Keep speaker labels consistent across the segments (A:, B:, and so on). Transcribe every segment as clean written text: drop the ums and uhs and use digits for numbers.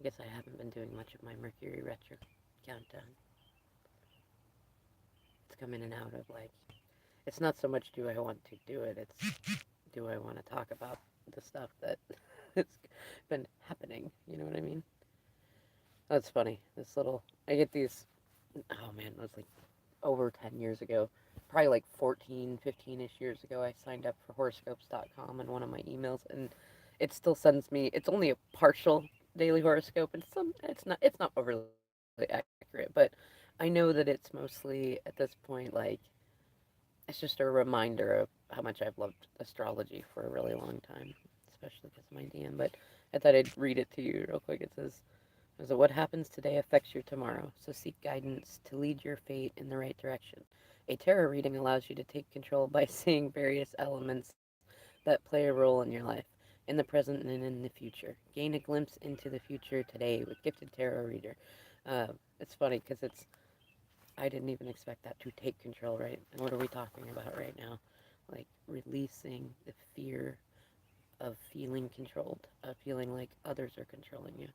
A: I guess I haven't been doing much of my Mercury retro countdown. It's come in and out of like, it's not so much do I want to do it, it's do I want to talk about the stuff that has been happening. You know what I mean? That's funny. This little, I get these, oh man, it was like over 10 years ago, probably like 14, 15-ish years ago, I signed up for horoscopes.com in one of my emails, and it still sends me, it's only a partial daily horoscope, and it's not overly accurate, but I know that it's mostly, at this point, like, it's just a reminder of how much I've loved astrology for a really long time, especially because of my DM, but I thought I'd read it to you real quick. It says, so what happens today affects your tomorrow, so seek guidance to lead your fate in the right direction. A tarot reading allows you to take control by seeing various elements that play a role in your life, in the present and in the future. Gain a glimpse into the future today with Gifted Tarot Reader. It's funny because I didn't even expect that to take control, right? And what are we talking about right now? Like releasing the fear of feeling controlled, of feeling like others are controlling you.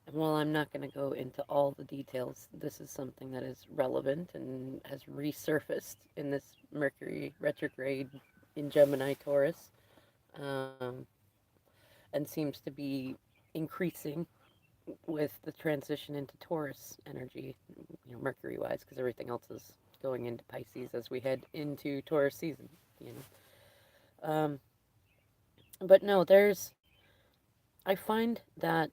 A: And while I'm not going to go into all the details, this is something that is relevant and has resurfaced in this Mercury retrograde in Gemini Taurus, um, and seems to be increasing with the transition into Taurus energy, Mercury wise, because everything else is going into Pisces as we head into Taurus season, you know. But no, I find that,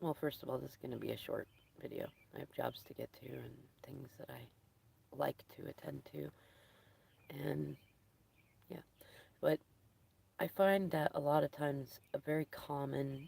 A: well, first of all, this is going to be a short video. I have jobs to get to and things that I like to attend to. And yeah, but I find that a lot of times a very common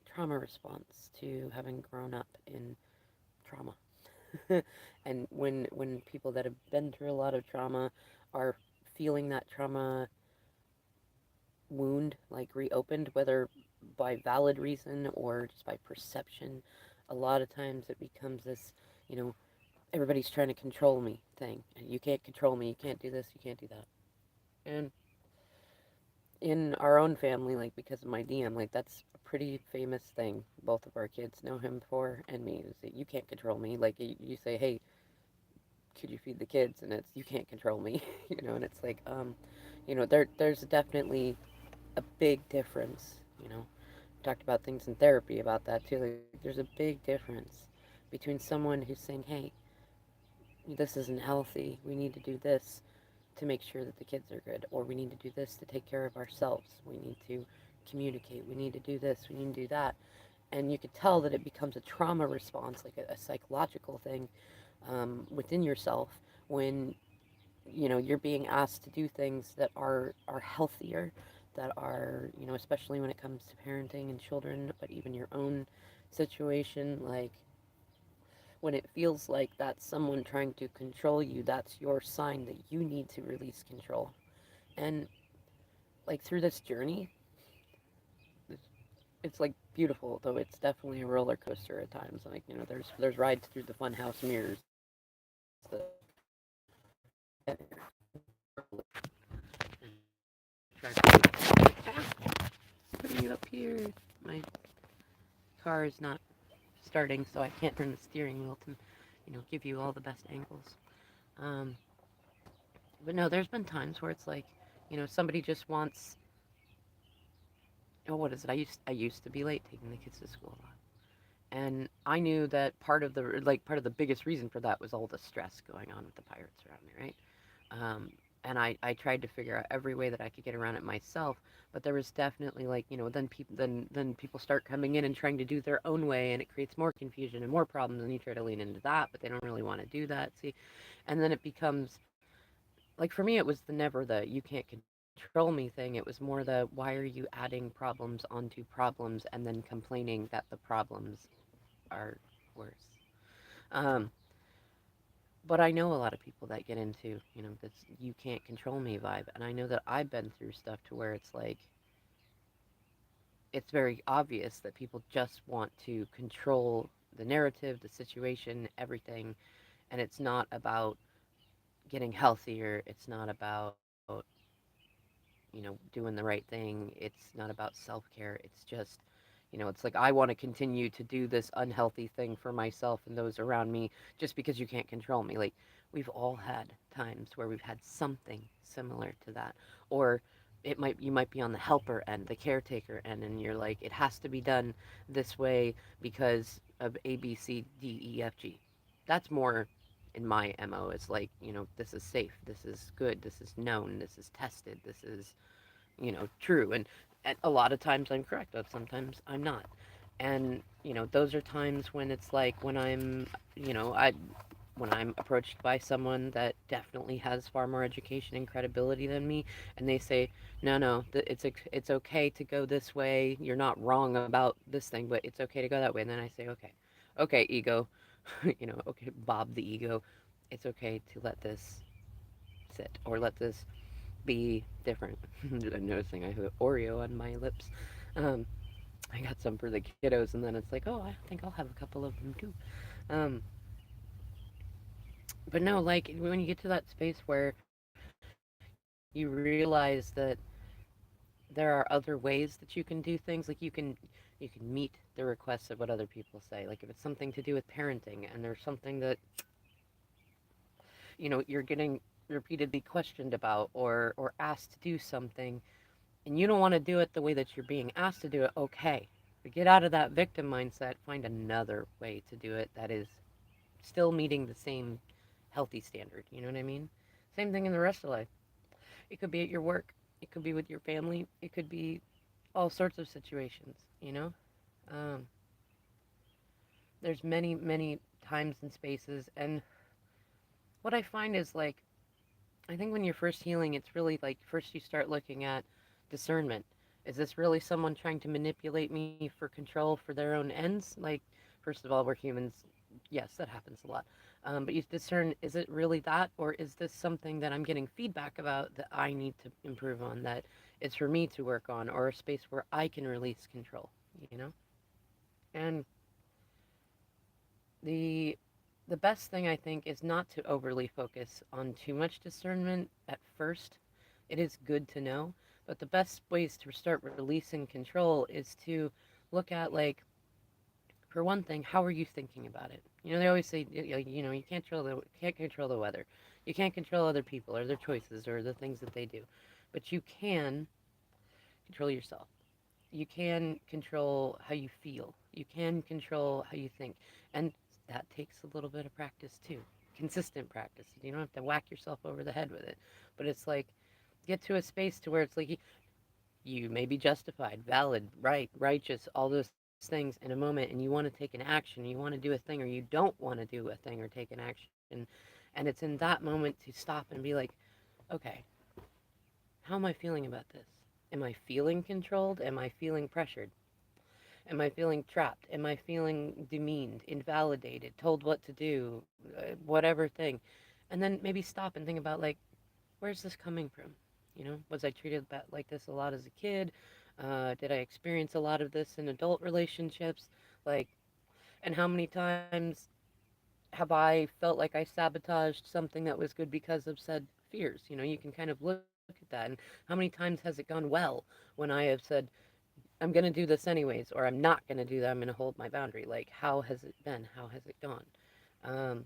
A: trauma response to having grown up in trauma. And when people that have been through a lot of trauma are feeling that trauma wound like reopened, whether by valid reason or just by perception, a lot of times it becomes this, you know, everybody's trying to control me thing. And you can't control me, you can't do this, you can't do that. And in our own family, like because of my DM, like that's a pretty famous thing. Both of our kids know him for, and me, is that you can't control me. Like you say, hey, could you feed the kids? And it's you can't control me, And it's like, there's definitely a big difference. We talked about things in therapy about that too. Like, there's a big difference between someone who's saying, hey, this isn't healthy. We need to do this to make sure that the kids are good, or we need to do this to take care of ourselves. We need to communicate. We need to do this. We need to do that. And you could tell that it becomes a trauma response, like a psychological thing within yourself when you're being asked to do things that are healthier, that are especially when it comes to parenting and children, but even your own situation, like when it feels like that's someone trying to control you, that's your sign that you need to release control. And like through this journey, it's like beautiful, though it's definitely a roller coaster at times. Like there's rides through the funhouse mirrors that putting you up here. My car is not starting, so I can't turn the steering wheel to, give you all the best angles. Um, but no, there's been times where it's like, somebody just wants. Oh, what is it? I used to be late taking the kids to school a lot, and I knew that part of the biggest reason for that was all the stress going on with the pirates around me, right? And I tried to figure out every way that I could get around it myself, but there was definitely like then people start coming in and trying to do their own way, and it creates more confusion and more problems, and you try to lean into that, but they don't really want to do that. See, and then it becomes like for me, it was the you can't control me thing. It was more the why are you adding problems onto problems and then complaining that the problems are worse. Um, But I know a lot of people that get into, this you can't control me vibe. And I know that I've been through stuff to where it's like, it's very obvious that people just want to control the narrative, the situation, everything. And it's not about getting healthier. It's not about doing the right thing. It's not about self care. It's just, it's like I want to continue to do this unhealthy thing for myself and those around me just because you can't control me. Like, we've all had times where we've had something similar to that. Or you might be on the helper end, the caretaker end, and you're like, it has to be done this way because of A, B, C, D, E, F, G. That's more in my MO. It's like, this is safe, this is good, this is known, this is tested, this is, true. And a lot of times I'm correct, but sometimes I'm not. And, those are times when it's like when I'm approached by someone that definitely has far more education and credibility than me, and they say, "No, no, it's okay to go this way. You're not wrong about this thing, but it's okay to go that way." And then I say, "Okay, okay, ego, okay, Bob the ego, it's okay to let this sit or let this be different." I'm noticing I have Oreo on my lips. Um, I got some for the kiddos, and then it's like, oh, I think I'll have a couple of them too. Um, but no, like when you get to that space where you realize that there are other ways that you can do things, like you can meet the requests of what other people say. Like if it's something to do with parenting, and there's something that you're getting repeatedly questioned about or asked to do something, and you don't want to do it the way that you're being asked to do it. Okay, but get out of that victim mindset. Find another way to do it that is still meeting the same healthy standard. You know what I mean? Same thing in the rest of life. It could be at your work. It could be with your family. It could be all sorts of situations. Um, there's many, many times and spaces. And what I find is like, I think when you're first healing, it's really like first you start looking at discernment. Is this really someone trying to manipulate me for control for their own ends? Like, first of all, we're humans. Yes, that happens a lot. But you discern, is it really that? Or is this something that I'm getting feedback about that I need to improve on, that it's for me to work on, or a space where I can release control, you know? And the the best thing I think is not to overly focus on too much discernment at first. It is good to know, but the best ways to start releasing control is to look at, like, for one thing, how are you thinking about it? They always say, you can't control the weather, you can't control other people or their choices or the things that they do, but you can control yourself. You can control how you feel. You can control how you think. And that takes a little bit of practice too. Consistent practice. You don't have to whack yourself over the head with it. But it's like, get to a space to where it's like you may be justified, valid, right, righteous, all those things in a moment, and you want to take an action, you want to do a thing, or you don't want to do a thing or take an action. And it's in that moment to stop and be like, okay, how am I feeling about this? Am I feeling controlled? Am I feeling pressured? Am I feeling trapped? Am I feeling demeaned, invalidated, told what to do, whatever thing? And then maybe stop and think about, like, where's this coming from? Was I treated like this a lot as a kid? Did I experience a lot of this in adult relationships? Like, and how many times have I felt like I sabotaged something that was good because of said fears? You can kind of look at that. And how many times has it gone well when I have said, I'm going to do this anyways, or I'm not going to do that, I'm going to hold my boundary? Like, how has it been? How has it gone? Um,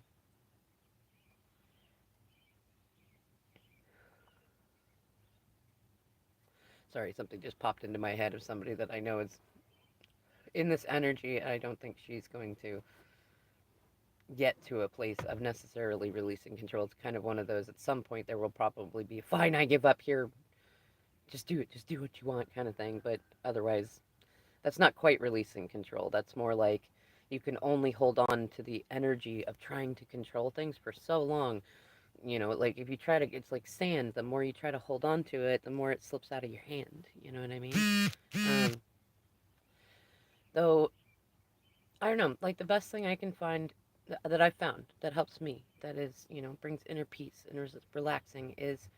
A: Sorry, something just popped into my head of somebody that I know is in this energy. I don't think she's going to get to a place of necessarily releasing control. It's kind of one of those, at some point there will probably be, fine, I give up here, just do it, just do what you want kind of thing. But otherwise, that's not quite releasing control. That's more like you can only hold on to the energy of trying to control things for so long. Like if you try to, it's like sand. The more you try to hold on to it, the more it slips out of your hand. You know what I mean? Um, though, I don't know, like the best thing I can find that I've found that helps me, that is, brings inner peace and is relaxing, is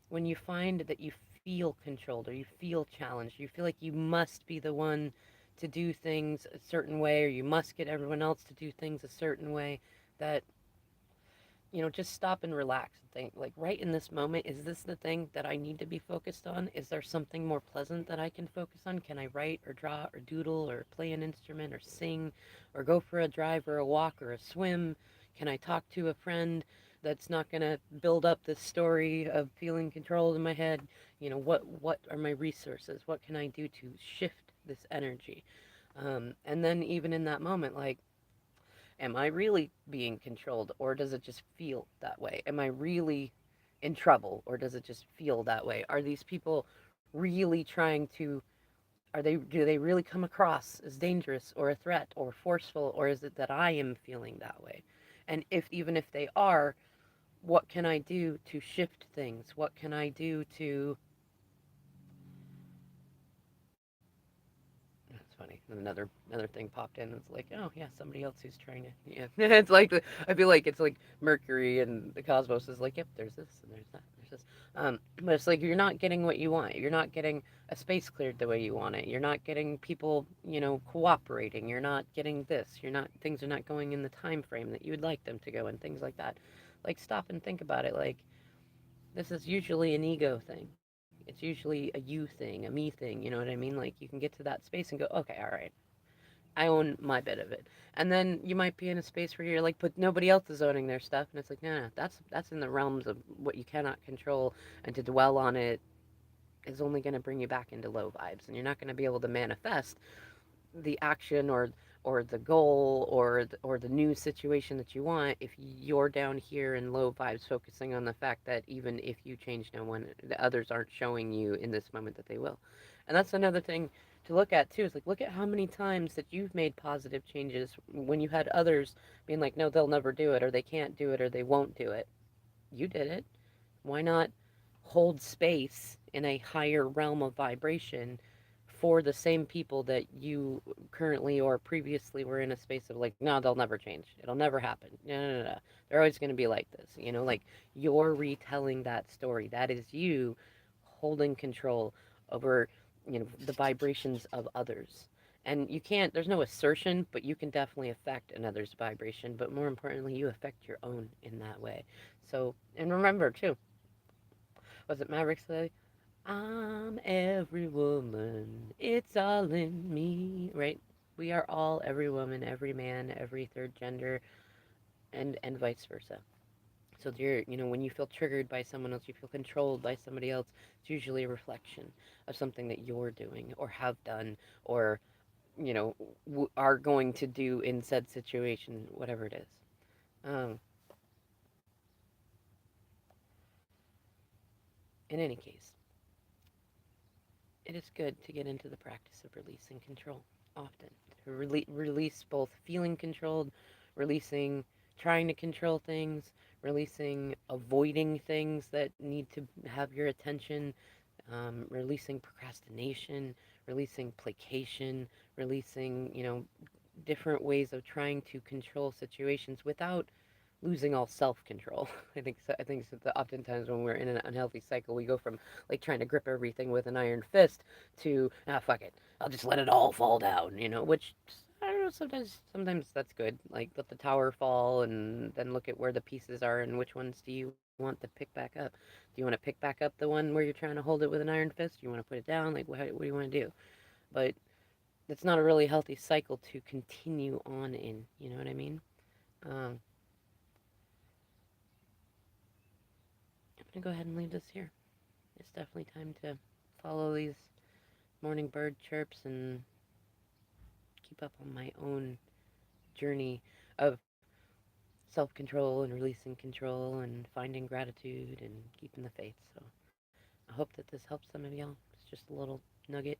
A: when you find that you feel controlled or you feel challenged, you feel like you must be the one to do things a certain way, or you must get everyone else to do things a certain way, that just stop and relax and think, like, right in this moment, is this the thing that I need to be focused on? Is there something more pleasant that I can focus on? Can I write or draw or doodle or play an instrument or sing or go for a drive or a walk or a swim? Can I talk to a friend that's not going to build up this story of feeling controlled in my head? What are my resources? What can I do to shift this energy? And then even in that moment, like, am I really being controlled, or does it just feel that way? Am I really in trouble, or does it just feel that way? Are these people really trying to, do they really come across as dangerous or a threat or forceful, or is it that I am feeling that way? And if even if they are, what can I do to shift things? What can I do to That's funny. And another thing popped in. It's like, oh yeah, somebody else who's trying to. Yeah, it's like I feel like it's like Mercury and the cosmos is like, yep, there's this and there's that, there's this. But it's like you're not getting what you want. You're not getting a space cleared the way you want it. You're not getting people, cooperating. You're not getting this. You're not things are not going in the time frame that you would like them to go and things like that. Like stop and think about it. Like this is usually an ego thing. It's usually a you thing, a me thing. You know what I mean? Like you can get to that space and go, okay, all right, I own my bit of it. And then you might be in a space where you're like, but nobody else is owning their stuff, and it's like, no, no, that's in the realms of what you cannot control, and to dwell on it is only going to bring you back into low vibes, and you're not going to be able to manifest the action or the goal or the new situation that you want if you're down here in low vibes focusing on the fact that even if you change, no one, the others aren't showing you in this moment that they will. And that's another thing to look at too, is like look at how many times that you've made positive changes when you had others being like, no, they'll never do it, or they can't do it, or they won't do it. You did it. Why not hold space in a higher realm of vibration for the same people that you currently or previously were in a space of like, no, they'll never change. It'll never happen. No, no, no, no. They're always going to be like this. Like you're retelling that story. That is you holding control over, the vibrations of others. And you can't, there's no assertion, but you can definitely affect another's vibration. But more importantly, you affect your own in that way. So, and remember too, was it Maverick say, I'm every woman, it's all in me, right? We are all every woman, every man, every third gender, and vice versa. So when you feel triggered by someone else, you feel controlled by somebody else, it's usually a reflection of something that you're doing or have done or, are going to do in said situation, whatever it is. Um, in any case, it is good to get into the practice of releasing control often. To release both feeling controlled, releasing trying to control things, releasing avoiding things that need to have your attention, releasing procrastination, releasing placation, releasing, different ways of trying to control situations without losing all self-control. I think that oftentimes when we're in an unhealthy cycle, we go from like trying to grip everything with an iron fist to fuck it, I'll just let it all fall down. Which I don't know. Sometimes that's good. Like let the tower fall and then look at where the pieces are and which ones do you want to pick back up. Do you want to pick back up the one where you're trying to hold it with an iron fist? Do you want to put it down? Like what do you want to do? But that's not a really healthy cycle to continue on in. You know what I mean? Um, I'm gonna go ahead and leave this here. It's definitely time to follow these morning bird chirps and keep up on my own journey of self control and releasing control and finding gratitude and keeping the faith. So I hope that this helps some of y'all. It's just a little nugget.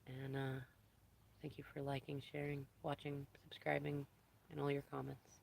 A: And thank you for liking, sharing, watching, subscribing, and all your comments.